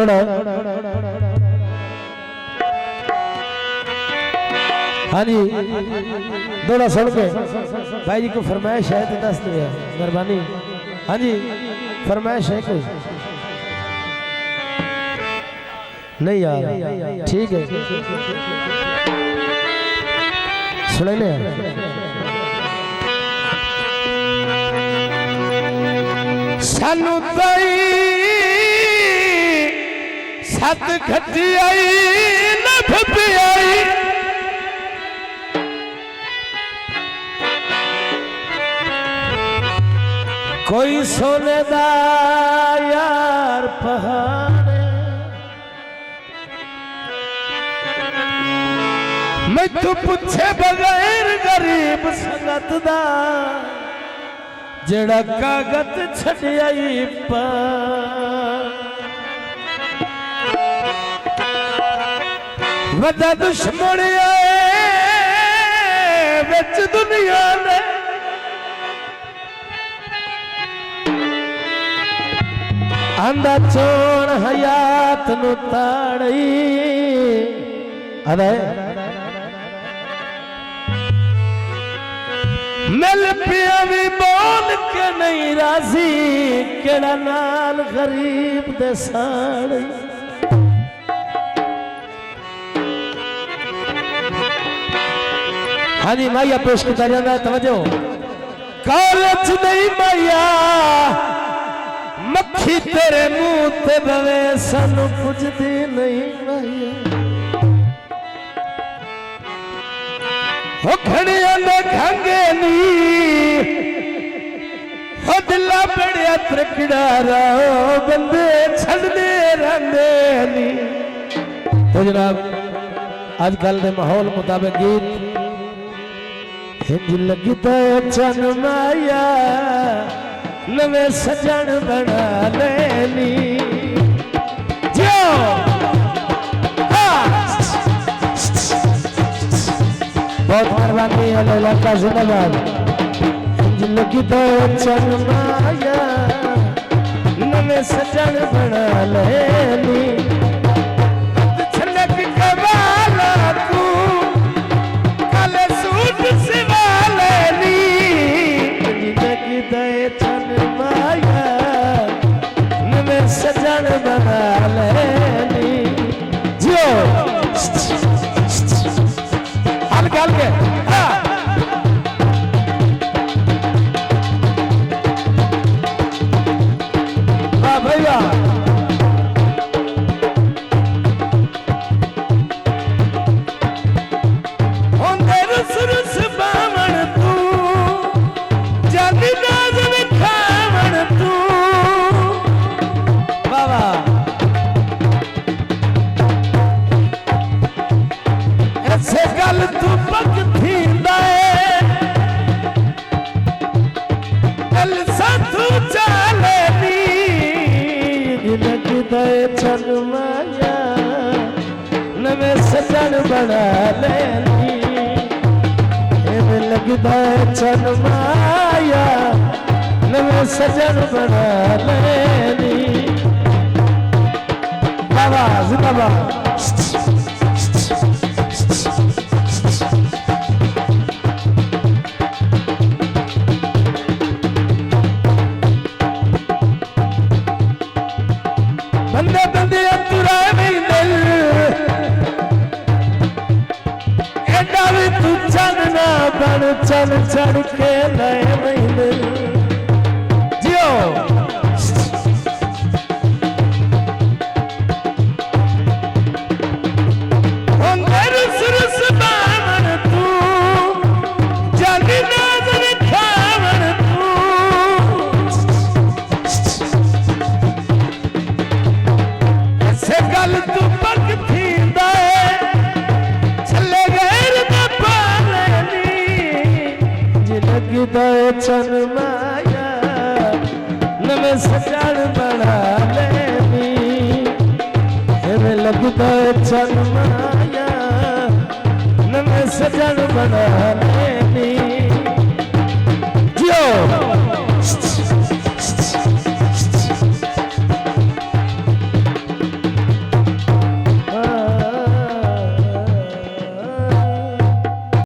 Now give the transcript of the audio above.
थोड़ा हाँ जी थोड़ा सुन के भाई जी को फरमाइश है तो दस दिया मेहरबानी। हाँ जी फरमाइश है कोई नहीं यार ठीक है सुने ना सानू ताई सत घटी आई नभ पियाई कोई सोने दा यार पहाड़ मैं तू पूछे बगैर गरीब संगत दा जेड़ा कागत छड़ियाई पा वदा दुश्मन विच दुनिया ने आंदा चोण हयात नु ताड़ी अरे मिल पिया भी बोल के नहीं राजी केड़ा नाल गरीब दे साड़ी हाँ जी माइया पेश किया जाता तवज्जो कॉलेज नहीं माइया मक्खी तेरे मुंह ते बवे सानू पुजदी नहीं माइया हो खड़िया ने खंगे नी हो दिला बड़िया त्रकड़ा रहो बंदे छड़दे रहंदे नी। तो जनाब आजकल के माहौल मुताबिक गीत हिंज लगता चन माया नवे सजन बना लेनी जो बहुत मेहरबानी है लड़का जिंदाबाद। हिंज लगता चन माया नवे सजन बना लेनी छलक कबाला तू कल सूट सिवा लेनी चन माया नवे सजन बना लेनी जो हल्के हल्के वाह भैया चन माया नवे सजन बना लेनी लगता चन माया नवे सजन बना लेनी बाबा जिंदाबाद। बंदे बंदे तुरा नहीं दिल एडा भी तू चन ना बन चन चढ़ के नए नहीं दिल जियो सुरस बावन तू जागी नाजर खावन तू गल तू पक थी चले गए पालनी जिलगदा चन माया नवे सजन बना लेनी लगता चन माया नवे सजन बना लेनी।